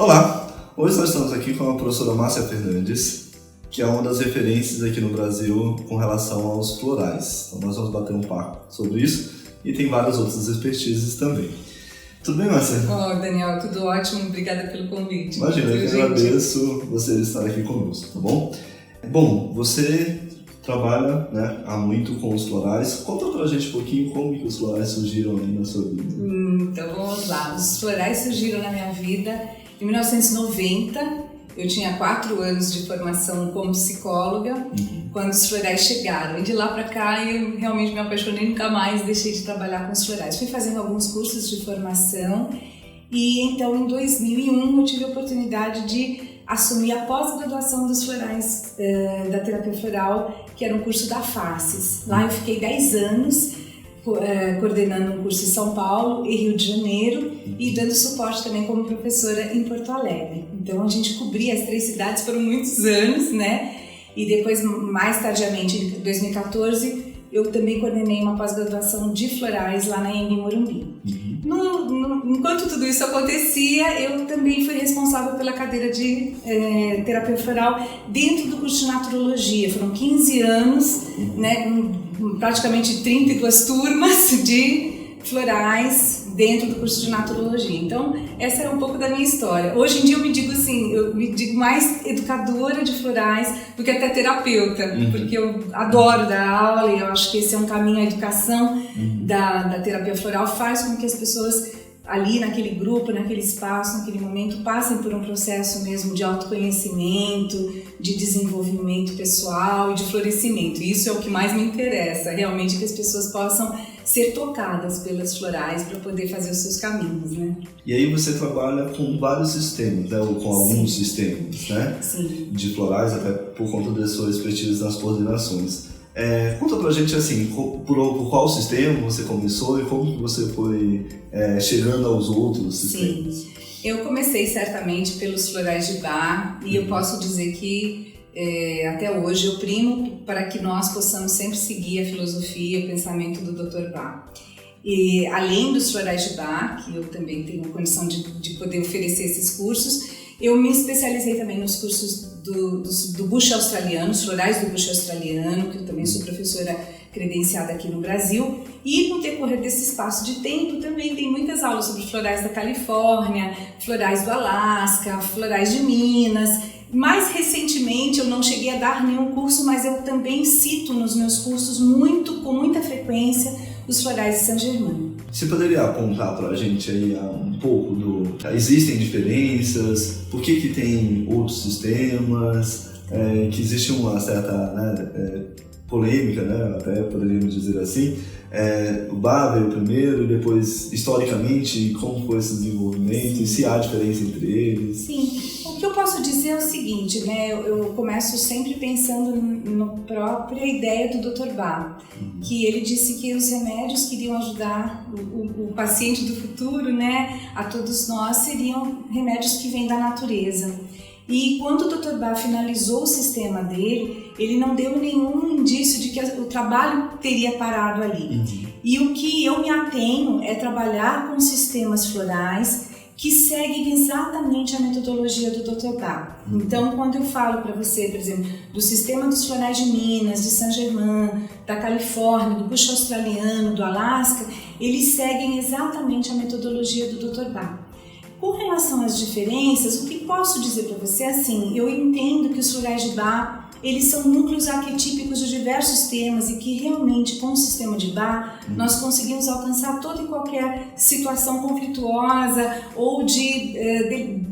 Olá, hoje nós estamos aqui com a professora Márcia Fernandes, que é uma das referências aqui no Brasil com relação aos florais. Então nós vamos bater um papo sobre isso e tem várias outras expertises também. Tudo bem, Márcia? Daniel, tudo ótimo, obrigada pelo convite. Imagina, eu que agradeço você estar aqui conosco, tá bom? Bom, você trabalha, né, há muito com os florais. Conta pra gente um pouquinho como que os florais surgiram aí na sua vida. Então vamos lá, os florais surgiram na minha vida em 1990. Eu tinha 4 anos de formação como psicóloga quando os florais chegaram. E de lá pra cá eu realmente me apaixonei, nunca mais deixei de trabalhar com os florais. Fui fazendo alguns cursos de formação e então em 2001 eu tive a oportunidade de assumir a pós-graduação dos florais da terapia floral, que era um curso da FACES. Lá eu fiquei 10 anos coordenando um curso em São Paulo e Rio de Janeiro e dando suporte também como professora em Porto Alegre. Então a gente cobria as 3 cidades por muitos anos, né? E depois, mais tardiamente, em 2014, eu também coordenei uma pós-graduação de florais lá na EMB Morumbi. Enquanto tudo isso acontecia, eu também fui responsável pela cadeira de terapia floral dentro do curso de naturologia. Foram 15 anos, né, com praticamente 32 turmas de florais dentro do curso de naturologia. Então, essa era um pouco da minha história. Hoje em dia eu me digo mais educadora de florais do que até terapeuta, porque eu adoro dar aula e eu acho que esse é um caminho, a educação da terapia floral faz com que as pessoas ali naquele grupo, naquele espaço, naquele momento, passem por um processo mesmo de autoconhecimento, de desenvolvimento pessoal e de florescimento. Isso é o que mais me interessa, realmente, que as pessoas possam ser tocadas pelas florais para poder fazer os seus caminhos, né? E aí você trabalha com vários sistemas, né? Ou com alguns sistemas, né? Sim. De florais, até por conta da sua expertise nas coordenações. Conta pra gente, assim, por qual sistema você começou e como que você foi chegando aos outros sistemas. Sim, eu comecei certamente pelos florais de Bach e eu posso dizer que até hoje eu primo para que nós possamos sempre seguir a filosofia e o pensamento do Dr. Bach. E além dos florais de Bach, que eu também tenho condição de poder oferecer esses cursos, eu me especializei também nos cursos do bucho australiano, os florais do bucho australiano, que eu também sou professora credenciada aqui no Brasil. E no decorrer desse espaço de tempo também tem muitas aulas sobre florais da Califórnia, florais do Alasca, florais de Minas. Mais recentemente eu não cheguei a dar nenhum curso, mas eu também cito nos meus cursos com muita frequência os florais de Saint-Germain. Você poderia apontar para a gente aí um pouco existem diferenças, por que tem outros sistemas, que existe uma certa polêmica, né, até poderíamos dizer assim, o Bach veio primeiro e depois, historicamente, como foi esse desenvolvimento e se há diferença entre eles? Sim, o que eu posso dizer é o seguinte, né, eu começo sempre pensando na própria ideia do Dr. Bach, que ele disse que os remédios que iriam ajudar o paciente do futuro, né, a todos nós, seriam remédios que vêm da natureza. E quando o Dr. Bach finalizou o sistema dele, ele não deu nenhum indício de que o trabalho teria parado ali. E o que eu me atenho é trabalhar com sistemas florais que seguem exatamente a metodologia do Dr. Bach. Então, quando eu falo para você, por exemplo, do sistema dos florais de Minas, de Saint-Germain, da Califórnia, do bucho australiano, do Alasca, eles seguem exatamente a metodologia do Dr. Bach. Com relação às diferenças, o que posso dizer para você é assim, eu entendo que os florais de Bach, eles são núcleos arquetípicos de diversos temas e que realmente com o sistema de Bach nós conseguimos alcançar toda e qualquer situação conflituosa ou de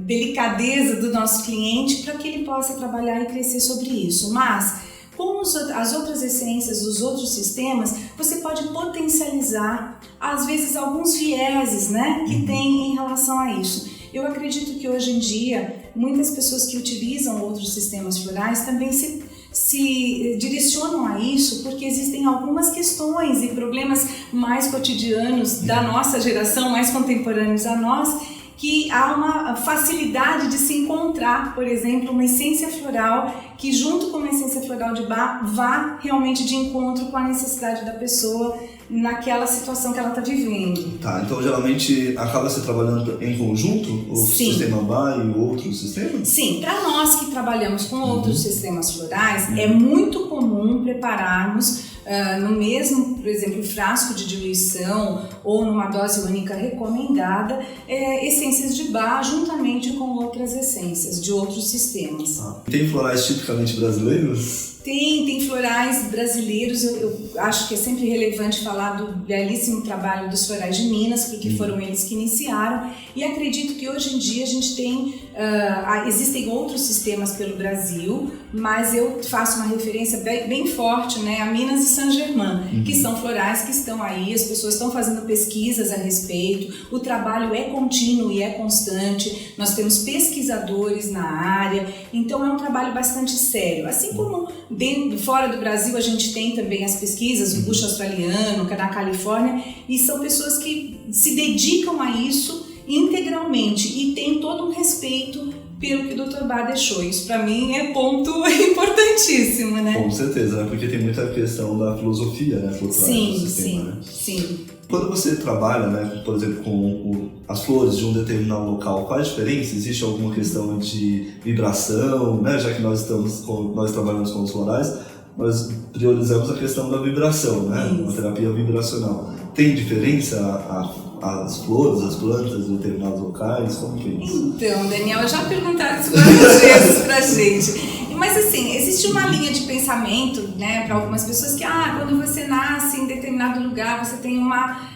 delicadeza do nosso cliente para que ele possa trabalhar e crescer sobre isso. Mas com as outras essências dos outros sistemas, você pode potencializar, às vezes, alguns vieses, né, que tem em relação a isso. Eu acredito que hoje em dia, muitas pessoas que utilizam outros sistemas florais também se direcionam a isso porque existem algumas questões e problemas mais cotidianos da nossa geração, mais contemporâneos a nós, que há uma facilidade de se encontrar, por exemplo, uma essência floral que junto com uma essência floral de Bach vá realmente de encontro com a necessidade da pessoa naquela situação que ela está vivendo. Tá, então geralmente acaba se trabalhando em conjunto o Sim. sistema BA e outros sistemas? Sim, para nós que trabalhamos com outros sistemas florais, é muito comum prepararmos no mesmo, por exemplo, frasco de diluição ou numa dose única recomendada, essências de Bach juntamente com outras essências de outros sistemas. Tem florais tipicamente brasileiros? Tem florais brasileiros, eu acho que é sempre relevante falar do belíssimo trabalho dos florais de Minas, porque foram eles que iniciaram, e acredito que hoje em dia a gente tem, existem outros sistemas pelo Brasil, mas eu faço uma referência bem forte, né, a Minas e Saint-Germain, que são florais que estão aí, as pessoas estão fazendo pesquisas a respeito, o trabalho é contínuo e é constante, nós temos pesquisadores na área, então é um trabalho bastante sério, assim como fora do Brasil a gente tem também as pesquisas, o bucho australiano, na Califórnia, e são pessoas que se dedicam a isso integralmente e tem todo um respeito pelo que o Dr. Bach deixou. Isso para mim é ponto importantíssimo, né? Com certeza, né? Porque tem muita questão da filosofia, né, por trás do sistema, né? Sim. Quando você trabalha, né, por exemplo, com as flores de um determinado local, qual a diferença? Existe alguma questão de vibração, né? Já que nós trabalhamos com os florais, nós priorizamos a questão da vibração, né? Uma terapia vibracional. Tem diferença as flores, as plantas de determinados locais? Como que é isso? Então, Daniel, já perguntaram isso várias vezes pra gente. Mas assim, existe uma linha de pensamento, né, para algumas pessoas que, quando você nasce em determinado lugar, você tem uma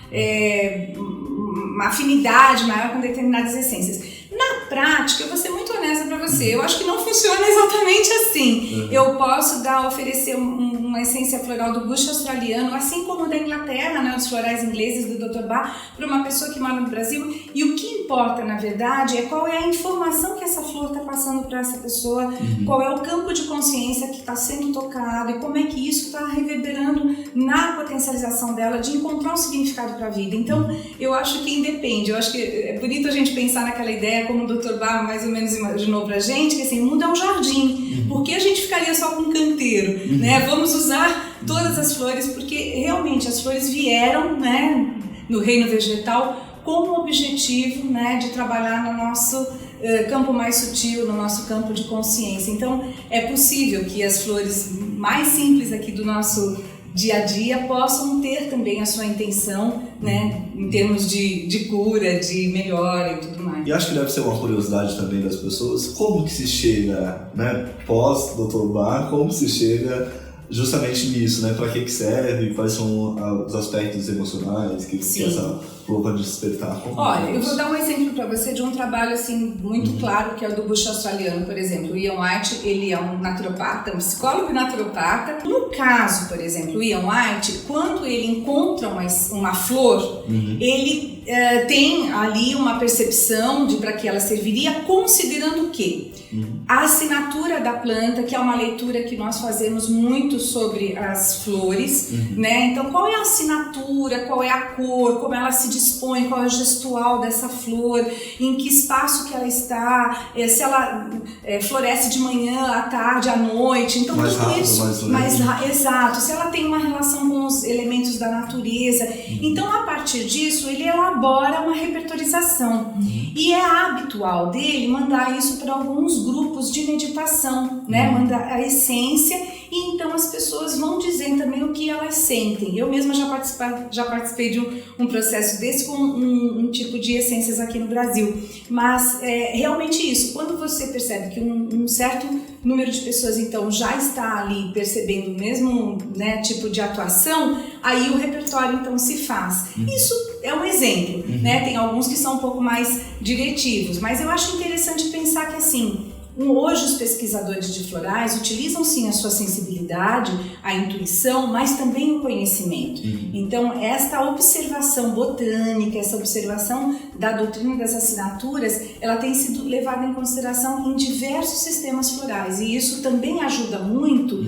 afinidade maior com determinadas essências. Na prática, eu vou ser muito honesta para você, eu acho que não funciona exatamente assim. Eu posso oferecer uma essência floral do bucho australiano, assim como da Inglaterra, né, os florais ingleses do Dr. Bach, para uma pessoa que mora no Brasil. E o que importa, na verdade, é qual é a informação que essa flor está passando para essa pessoa, qual é o campo de consciência que está sendo tocado e como é que isso está reverberando na potencialização dela de encontrar um significado para a vida. Então, eu acho que independe. Eu acho que é bonito a gente pensar naquela ideia, como o Dr. Bach mais ou menos imaginou pra gente, que assim, o mundo é um jardim. Por que a gente ficaria só com um canteiro? Né? Vamos usar todas as flores, porque realmente as flores vieram, né, no reino vegetal com o objetivo, né, de trabalhar no nosso campo mais sutil, no nosso campo de consciência. Então, é possível que as flores mais simples aqui do nosso dia a dia possam ter também a sua intenção, né, em termos de cura, de melhora e tudo mais. E acho que deve ser uma curiosidade também das pessoas, como que se chega, né, pós Dr. Bach, como se chega justamente nisso, né, para que serve, quais são os aspectos emocionais que essa flor pode despertar. Olha, eu vou dar um exemplo para você de um trabalho assim muito claro, que é o do bucho australiano, por exemplo. O Ian White, ele é um naturopata, um psicólogo e naturopata. No caso, por exemplo, o Ian White, quando ele encontra uma flor, ele tem ali uma percepção de para que ela serviria, considerando o quê? A assinatura da planta, que é uma leitura que nós fazemos muito sobre as flores, né? Então, qual é a assinatura, qual é a cor, como ela se dispõe, qual é o gestual dessa flor, em que espaço que ela está, se ela floresce de manhã, à tarde, à noite. Então, mais tudo rápido, isso, exato, se ela tem uma relação com os elementos da natureza. Então, a partir disso, ele elabora uma repertorização. E é habitual dele mandar isso para alguns grupos de meditação, né? Manda a essência e então as pessoas vão dizer também o que elas sentem. Eu mesma já participei de um processo desse com um tipo de essências aqui no Brasil. Mas realmente isso, quando você percebe que um certo número de pessoas então já está ali percebendo o mesmo, né, tipo de atuação, aí o repertório então se faz. Isso é um exemplo, né? Tem alguns que são um pouco mais diretivos, mas eu acho interessante pensar que assim, hoje os pesquisadores de florais utilizam sim a sua sensibilidade, a intuição, mas também o conhecimento. Então esta observação botânica, essa observação da doutrina das assinaturas, ela tem sido levada em consideração em diversos sistemas florais e isso também ajuda muito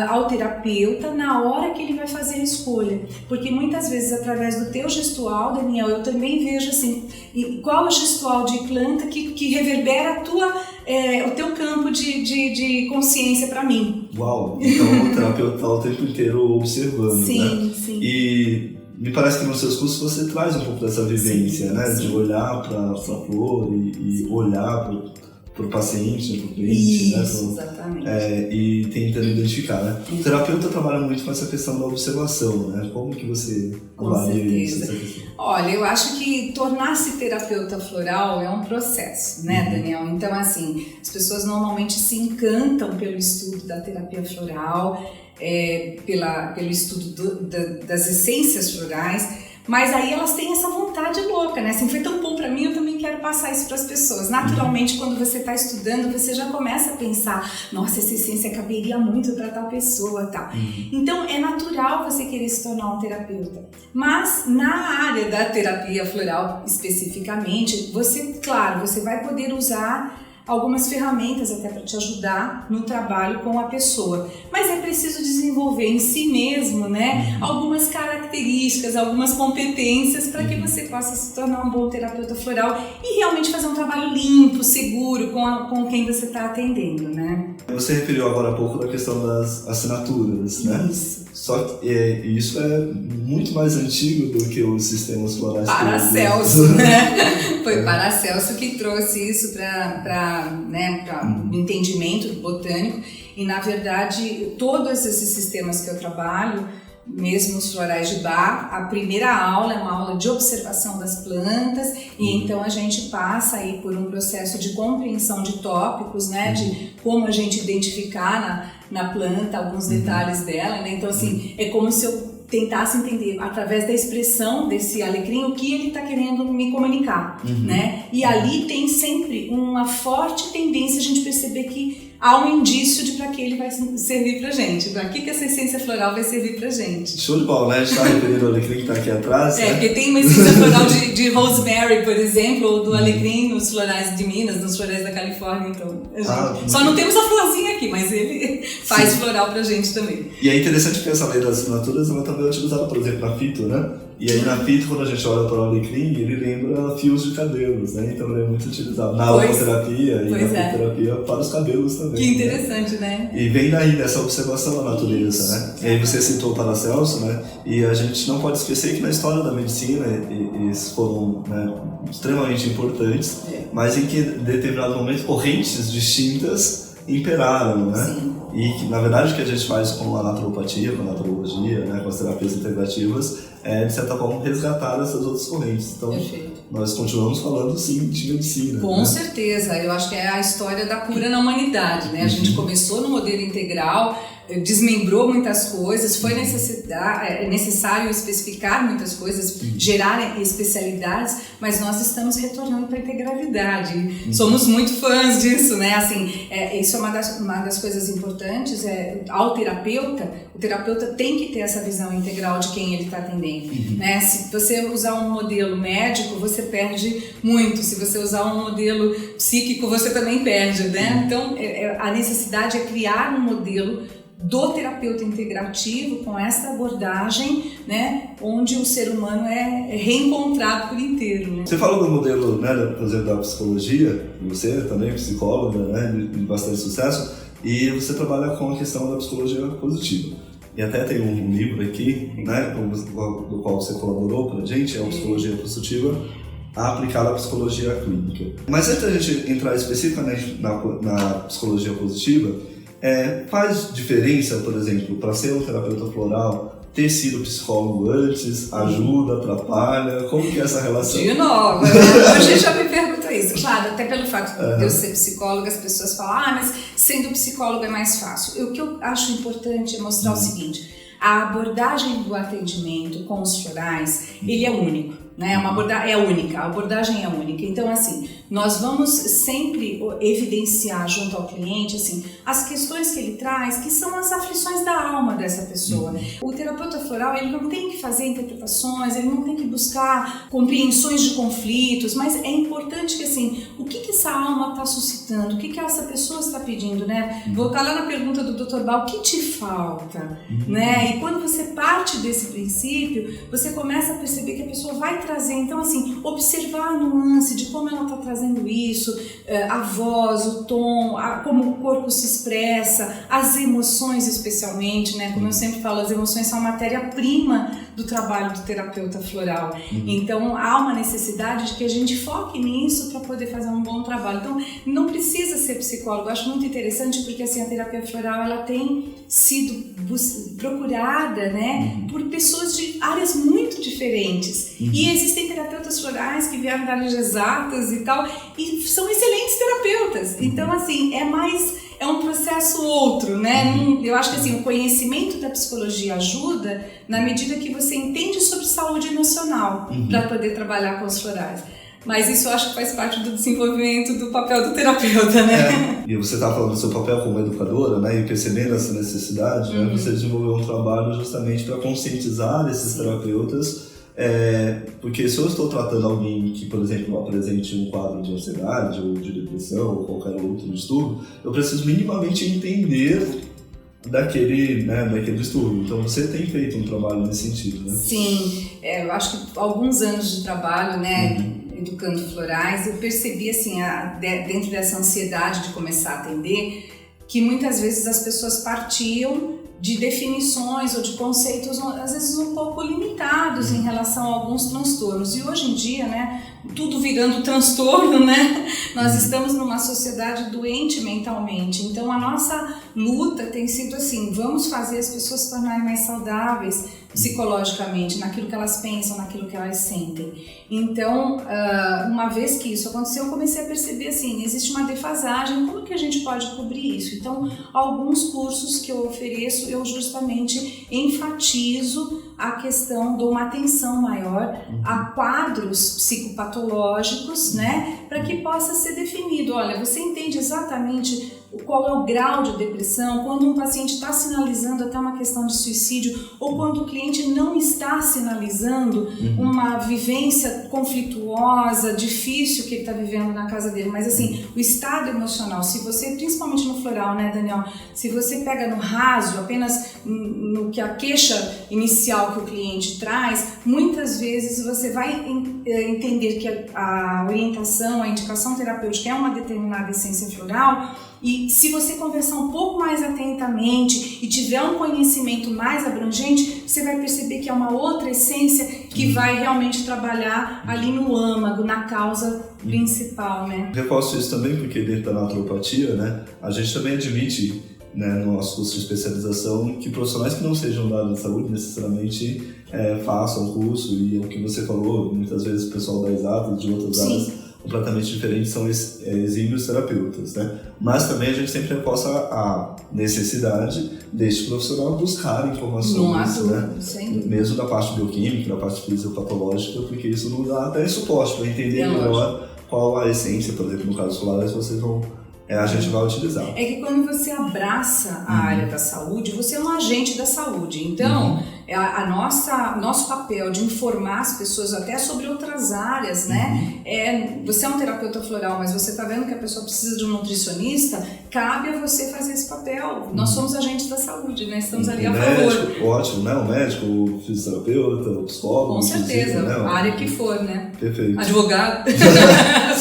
ao terapeuta na hora que ele vai fazer a escolha. Porque muitas vezes, através do teu gestual, Daniel, eu também vejo assim, qual é o gestual de planta que reverbera o teu campo de consciência para mim. Uau! Então o terapeuta está o tempo inteiro observando, sim, né? Sim. E me parece que nos seus cursos você traz um pouco dessa vivência, sim, né? Sim. De olhar para a flor e olhar para o paciente, para o cliente, Isso, né? Exatamente. E tentando identificar, né? O terapeuta trabalha muito com essa questão da observação, né? Como que você avalia isso? Olha, eu acho que tornar-se terapeuta floral é um processo, né, Daniel? Então, assim, as pessoas normalmente se encantam pelo estudo da terapia floral, pelo estudo das essências florais, mas aí elas têm essa vontade louca, né? Assim, foi tão bom pra mim, eu também quero passar isso para as pessoas. Naturalmente, quando você está estudando, você já começa a pensar, nossa, essa essência caberia muito para tal pessoa, tal. Então, é natural você querer se tornar um terapeuta. Mas, na área da terapia floral, especificamente, você vai poder usar algumas ferramentas até para te ajudar no trabalho com a pessoa. Mas é preciso desenvolver em si mesmo, né, algumas características, algumas competências para que você possa se tornar um bom terapeuta floral e realmente fazer um trabalho limpo, seguro com quem você está atendendo, né? Você referiu agora há pouco da questão das assinaturas, né? Isso. Só que isso é muito mais antigo do que os sistemas florais. Paracelso, né? Foi Paracelso que trouxe isso para o entendimento botânico e, na verdade, todos esses sistemas que eu trabalho, mesmo os florais de Bach, a primeira aula é uma aula de observação das plantas e então a gente passa aí por um processo de compreensão de tópicos, né, de como a gente identificar na planta alguns detalhes dela, né? Então, assim, é como se eu tentasse entender através da expressão desse alecrim o que ele está querendo me comunicar, né? E ali tem sempre uma forte tendência a gente perceber que há um indício de para que ele vai servir pra gente, para que essa essência floral vai servir pra gente. Show de bola, né? A gente está referindo ao alecrim que está aqui atrás, né? Porque tem uma essência floral de rosemary, por exemplo, ou do alecrim nos florais de Minas, nos florais da Califórnia, então só não temos a florzinha aqui, mas ele faz floral pra gente também. E é interessante que essa lei das assinaturas ela também é utilizada, por exemplo, na fito, né? E aí na fito, quando a gente olha para o alecrim, ele lembra fios de cabelos, né? Então ele é muito utilizado na aromaterapia e na fitoterapia para os cabelos também. Que interessante, né? E vem daí dessa observação da natureza, né? E aí você citou o Paracelso, né? E a gente não pode esquecer que na história da medicina eles foram, né, extremamente importantes, mas em que em determinado momento correntes distintas imperaram, né? Sim. E que, na verdade, o que a gente faz com a naturopatia, com a naturologia, né, com as terapias integrativas, é, de certa forma, resgatar essas outras correntes. Então, nós continuamos falando, sim, de medicina. Com certeza. Eu acho que é a história da cura na humanidade, né? A gente começou no modelo integral, desmembrou muitas coisas, foi necessário especificar muitas coisas, gerar especialidades, mas nós estamos retornando para a integralidade. Somos muito fãs disso, né? Assim, isso é uma das coisas importantes. O terapeuta tem que ter essa visão integral de quem ele está atendendo. Né? Se você usar um modelo médico, você perde muito. Se você usar um modelo psíquico, você também perde, né? Então, a necessidade é criar um modelo do terapeuta integrativo com essa abordagem, né, onde o ser humano é reencontrado por inteiro. Né? Você falou do modelo, né, por exemplo, da psicologia, você também é psicóloga, né, de bastante sucesso, e você trabalha com a questão da psicologia positiva. E até tem um livro aqui, né, do qual você colaborou pra gente, é a Psicologia Positiva aplicada à psicologia clínica. Mas antes da gente entrar especificamente na psicologia positiva, faz diferença, por exemplo, para ser um terapeuta floral, ter sido psicólogo antes, ajuda, atrapalha? Como que é essa relação? De novo, hoje já me pergunta isso. Claro, até pelo fato de eu ser psicóloga, as pessoas falam, mas sendo psicólogo é mais fácil. O que eu acho importante é mostrar o seguinte, a abordagem do atendimento com os florais, ele é único. né? É única, a abordagem é única. Então, assim, nós vamos sempre evidenciar junto ao cliente, assim, as questões que ele traz, que são as aflições da alma dessa pessoa. O terapeuta floral, ele não tem que fazer interpretações, ele não tem que buscar compreensões de conflitos, mas é importante que, assim, o que essa alma está suscitando, o que essa pessoa está pedindo, né? Voltar lá na pergunta do Dr. Bal, o que te falta, né? E quando você parte desse princípio, você começa a perceber que a pessoa vai trazer, então, assim, observar a nuance de como ela está trazendo isso, a voz, o tom, como o corpo se expressa, as emoções especialmente, né? Como eu sempre falo, as emoções são a matéria-prima do trabalho do terapeuta floral. Então, há uma necessidade de que a gente foque nisso para poder fazer um bom trabalho. Então, não precisa ser psicólogo. Eu acho muito interessante porque, assim, a terapia floral, ela tem sido procurada, né, por pessoas de áreas muito diferentes. E existem terapeutas florais que vieram da área de exatas e tal, e são excelentes terapeutas. Então, assim, é um processo outro, né? Eu acho que, assim, o conhecimento da psicologia ajuda na medida que você entende sobre saúde emocional para poder trabalhar com os florais. Mas isso eu acho que faz parte do desenvolvimento do papel do terapeuta, né? E você estava falando do seu papel como educadora, né? E percebendo essa necessidade, né? Você desenvolveu um trabalho justamente para conscientizar esses terapeutas. Porque se eu estou tratando alguém que, por exemplo, apresente um quadro de ansiedade ou de depressão ou qualquer outro distúrbio, eu preciso minimamente entender daquele distúrbio. Então você tem feito um trabalho nesse sentido, né? Sim, eu acho que alguns anos de trabalho, né, educando florais, eu percebi, assim, dentro dessa ansiedade de começar a atender, que muitas vezes as pessoas partiam de definições ou de conceitos, às vezes um pouco limitados em relação a alguns transtornos. E hoje em dia, né, tudo virando transtorno, né? Nós estamos numa sociedade doente mentalmente. Então a nossa luta tem sido assim, vamos fazer as pessoas se tornarem mais saudáveis psicologicamente, naquilo que elas pensam, naquilo que elas sentem. Então, uma vez que isso aconteceu, eu comecei a perceber, assim, existe uma defasagem, como que a gente pode cobrir isso? Então, alguns cursos que eu ofereço, eu justamente enfatizo a questão, dou uma atenção maior a quadros psicopatológicos, né, para que possa ser definido, olha, você entende exatamente qual é o grau de depressão, quando um paciente está sinalizando até uma questão de suicídio, ou quando o cliente não está sinalizando uma vivência conflituosa, difícil que ele está vivendo na casa dele, mas assim, o estado emocional, se você, principalmente no floral, né, Daniel, se você pega no raso, apenas no que a queixa inicial que o cliente traz, muitas vezes você vai entender que a orientação, a indicação terapêutica é uma determinada essência floral. E se você conversar um pouco mais atentamente e tiver um conhecimento mais abrangente, você vai perceber que é uma outra essência que vai realmente trabalhar ali no âmago, na causa principal, né? Reforço isso também porque dentro da naturopatia, né, a gente também admite, né, no nosso curso de especialização, que profissionais que não sejam da área de saúde necessariamente façam o curso, e é o que você falou, muitas vezes o pessoal da exatas, de outras áreas completamente diferentes, são exímios terapeutas, né? Mas também a gente sempre reforça a necessidade deste profissional buscar informações, né? Mesmo da parte bioquímica, da parte fisiopatológica, porque isso não dá até suporte para entender melhor qual a essência, por exemplo, no caso solar, vocês vão a gente vai utilizar. É que quando você abraça a área da saúde, você é um agente da saúde. Então, nosso papel de informar as pessoas até sobre outras áreas, né? Você é um terapeuta floral, mas você está vendo que a pessoa precisa de um nutricionista, cabe a você fazer esse papel. Nós somos agentes da saúde, né? Estamos ali a favor. Ótimo, né? O médico, o fisioterapeuta, o psicólogo. Com certeza, né? A área que for, né? Perfeito. Advogado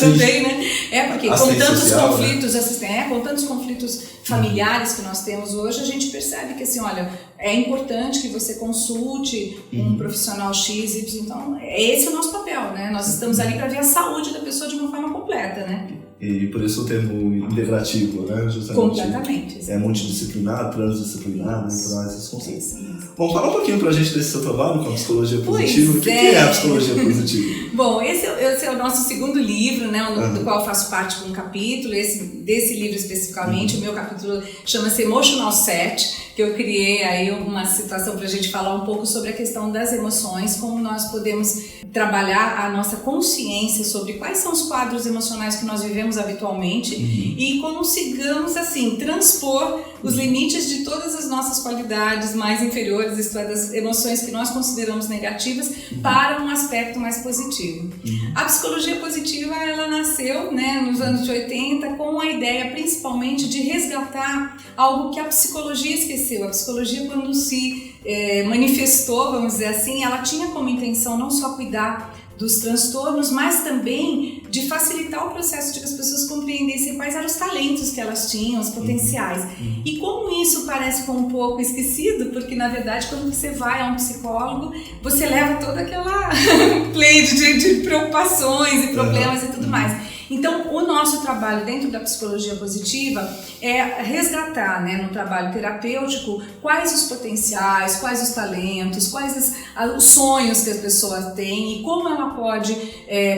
também, né? Porque com tantos conflitos, né? Com tantos conflitos familiares que nós temos hoje, a gente percebe que, assim, olha, é importante que você consulte um profissional X, Y, então esse é o nosso papel, né? Nós estamos ali para ver a saúde da pessoa de uma forma completa, né? E por isso o termo integrativo, né? Justamente. Completamente. É multidisciplinar, transdisciplinar, né? Traz esses conceitos. Bom, fala um pouquinho pra gente desse seu trabalho com a psicologia positiva. O que é a psicologia positiva? Bom, esse é o nosso segundo livro, né, do qual eu faço parte com um capítulo. Desse livro especificamente, o meu capítulo chama-se Emotional Set, que eu criei aí uma situação para a gente falar um pouco sobre a questão das emoções, como nós podemos trabalhar a nossa consciência sobre quais são os quadros emocionais que nós vivemos habitualmente e consigamos, assim, transpor os limites de todas as nossas qualidades mais inferiores, isto é, das emoções que nós consideramos negativas, para um aspecto mais positivo. A psicologia positiva, ela nasceu, né, nos anos de 80 com a ideia principalmente de resgatar algo que a psicologia esqueceu. A psicologia, quando se manifestou, vamos dizer assim, ela tinha como intenção não só cuidar dos transtornos, mas também de facilitar o processo de que as pessoas compreendessem quais eram os talentos que elas tinham, os potenciais. E como isso parece um pouco esquecido, porque na verdade quando você vai a um psicólogo, você leva toda aquela play de preocupações e problemas e tudo mais. Então, o nosso trabalho dentro da psicologia positiva é resgatar, né, no trabalho terapêutico, quais os potenciais, quais os talentos, quais os sonhos que a pessoa tem e como ela pode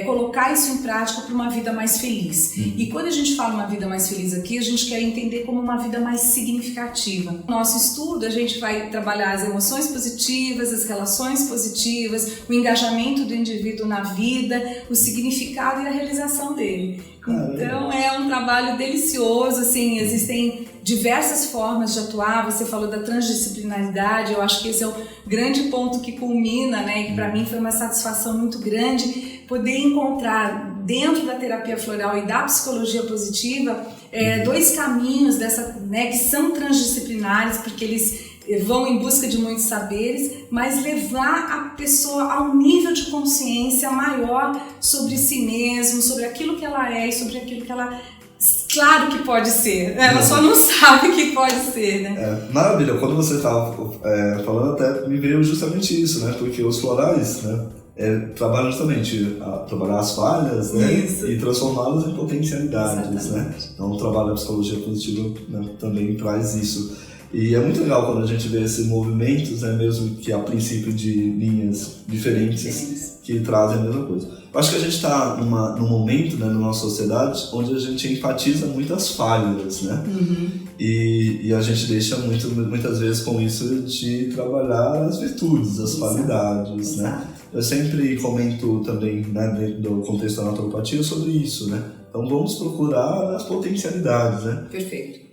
colocar isso em prática para uma vida mais feliz. E quando a gente fala uma vida mais feliz aqui, a gente quer entender como uma vida mais significativa. No nosso estudo, a gente vai trabalhar as emoções positivas, as relações positivas, o engajamento do indivíduo na vida, o significado e a realização dele. Então é um trabalho delicioso, assim, existem diversas formas de atuar. Você falou da transdisciplinaridade, eu acho que esse é o grande ponto que culmina, né, e que para mim foi uma satisfação muito grande poder encontrar dentro da terapia floral e da psicologia positiva dois caminhos né, que são transdisciplinares, porque eles vão em busca de muitos saberes, mas levar a pessoa a um nível de consciência maior sobre si mesmo, sobre aquilo que ela é e sobre aquilo que ela, claro que pode ser, ela só não sabe que pode ser, né? Maravilha, quando você estava falando até me veio justamente isso, né? Porque os florais, né, trabalham justamente a trabalhar as falhas, né, e transformá-las em potencialidades. Exatamente. Né? Então o trabalho da psicologia positiva, né, também traz isso. E é muito legal quando a gente vê esses movimentos, né, mesmo que a princípio de linhas diferentes, que trazem a mesma coisa. Eu acho que a gente está num momento, né, na nossa sociedade onde a gente enfatiza muitas falhas, né? E a gente deixa muitas vezes com isso de trabalhar as virtudes, as qualidades, né? Eu sempre comento também, né, dentro do contexto da naturopatia sobre isso, né? Então vamos procurar as potencialidades, né? Perfeito.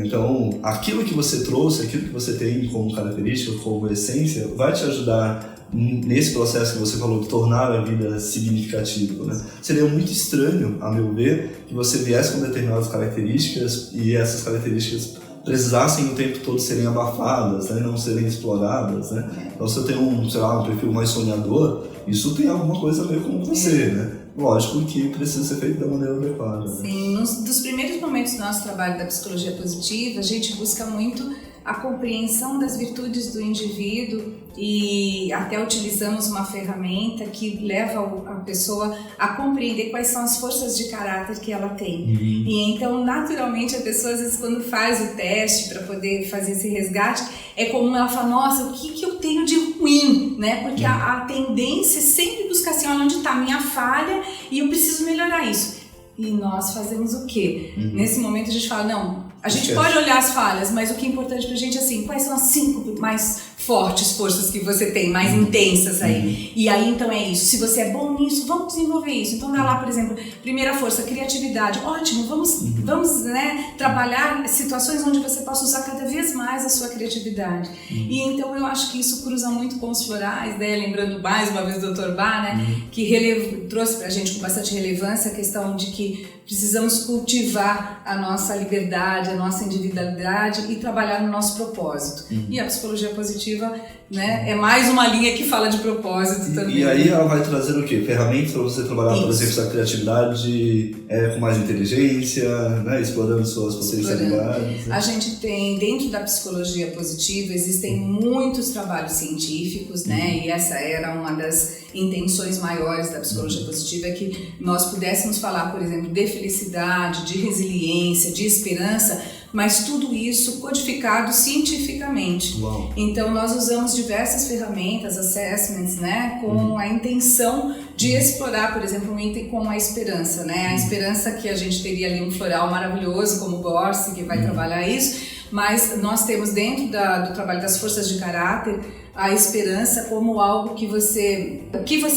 Então, aquilo que você trouxe, aquilo que você tem como característica, como essência, vai te ajudar nesse processo que você falou, de tornar a vida significativa, né? Seria muito estranho, a meu ver, que você viesse com determinadas características e essas características precisassem o tempo todo serem abafadas, né? Não serem exploradas, né? Então, se eu tenho um perfil mais sonhador, isso tem alguma coisa a ver com você, né? Lógico que precisa ser feito da maneira adequada. Né? Sim, dos primeiros momentos do nosso trabalho da psicologia positiva, a gente busca muito a compreensão das virtudes do indivíduo e até utilizamos uma ferramenta que leva a pessoa a compreender quais são as forças de caráter que ela tem. E então, naturalmente, a pessoa, às vezes, quando faz o teste para poder fazer esse resgate, é comum ela falar, nossa, o que eu tenho de ruim, né? Porque a tendência é sempre buscar assim, olha, onde está a minha falha e eu preciso melhorar isso. E nós fazemos o quê? Nesse momento a gente fala, não, a gente pode olhar as falhas, mas o que é importante pra gente é assim, quais são as 5 mais fortes forças que você tem, mais intensas aí. E aí então é isso, se você é bom nisso, vamos desenvolver isso. Então dá lá, por exemplo, primeira força, criatividade, ótimo, vamos né, trabalhar situações onde você possa usar cada vez mais a sua criatividade. E então eu acho que isso cruza muito com os florais, né? Lembrando mais uma vez do Dr. Bach, né? Que trouxe pra gente com bastante relevância a questão de que precisamos cultivar a nossa liberdade, a nossa individualidade e trabalhar no nosso propósito. E a psicologia positiva, né, é mais uma linha que fala de propósito também. E aí ela vai trazer o quê? Ferramentas para você trabalhar, por exemplo, a criatividade com mais inteligência, né, explorando suas potencialidades. A gente tem, dentro da psicologia positiva, existem muitos trabalhos científicos, né, e essa era uma das intenções maiores da psicologia positiva, é que nós pudéssemos falar, por exemplo, de felicidade, de resiliência, de esperança, mas tudo isso codificado cientificamente. Uau. Então nós usamos diversas ferramentas, assessments, né, com a intenção de explorar, por exemplo, um item como a esperança, né? A esperança que a gente teria ali um floral maravilhoso como o Gorsi, que vai trabalhar isso, mas nós temos dentro do trabalho das forças de caráter a esperança como algo que você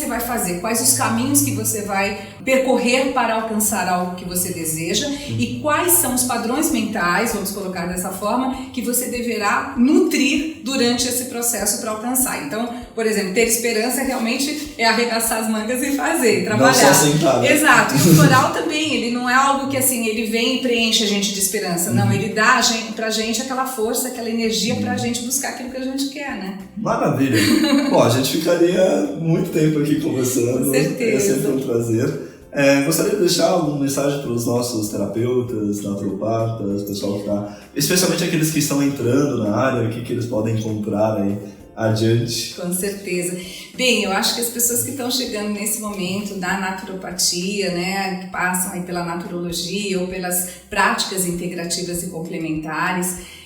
vai fazer, quais os caminhos que você vai percorrer para alcançar algo que você deseja e quais são os padrões mentais, vamos colocar dessa forma, que você deverá nutrir durante esse processo para alcançar. Então, por exemplo, ter esperança realmente é arregaçar as mangas e fazer, trabalhar. Não só sentar, né? Exato. E o floral também, ele não é algo que assim, ele vem e preenche a gente de esperança, não, ele dá pra gente aquela força, aquela energia pra gente buscar aquilo que a gente quer, né? Maravilha! Bom, a gente ficaria muito tempo aqui conversando. Com certeza. É sempre um prazer. Gostaria de deixar alguma mensagem para os nossos terapeutas, naturopatas, pessoal que está, especialmente aqueles que estão entrando na área, o que eles podem encontrar aí adiante? Com certeza. Bem, eu acho que as pessoas que estão chegando nesse momento da naturopatia, né, que passam aí pela naturologia ou pelas práticas integrativas e complementares,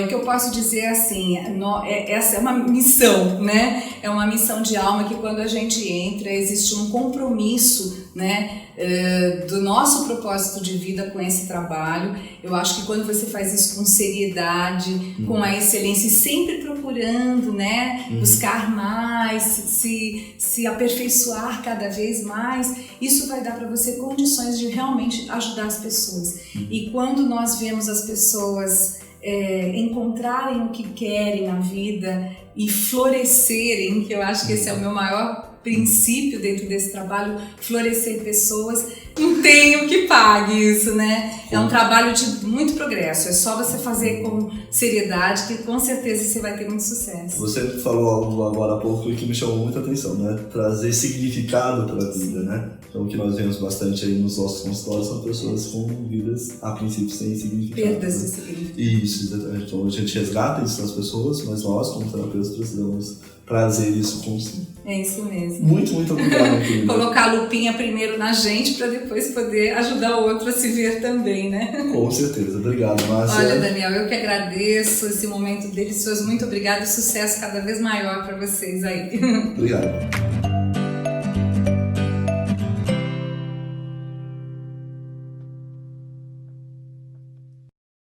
o que eu posso dizer é assim, essa é uma missão, né? É uma missão de alma que quando a gente entra existe um compromisso, né, do nosso propósito de vida com esse trabalho. Eu acho que quando você faz isso com seriedade, com a excelência e sempre procurando, né, buscar mais, se aperfeiçoar cada vez mais, isso vai dar para você condições de realmente ajudar as pessoas. E quando nós vemos as pessoas encontrarem o que querem na vida e florescerem, que eu acho que esse é o meu maior princípio dentro desse trabalho, florescer pessoas, não tem o que pague isso, né? É um trabalho de muito progresso, é só você fazer com seriedade que com certeza você vai ter muito sucesso. Você falou algo agora há pouco que me chamou muita atenção, né? Trazer significado para a vida, né? Então o que nós vemos bastante aí nos nossos consultórios são pessoas com vidas, a princípio, sem significado. Perdas de né? significado. Isso, exatamente. Então a gente resgata isso nas pessoas, mas nós, como terapeutas, precisamos trazer isso consigo. É isso mesmo. Muito, muito obrigado, querida. Colocar a lupinha primeiro na gente para depois poder ajudar o outro a se ver também, né? Com certeza. Obrigado, Márcia. Olha, Daniel, eu que agradeço esse momento delicioso. Muito obrigada e sucesso cada vez maior para vocês aí. Obrigado.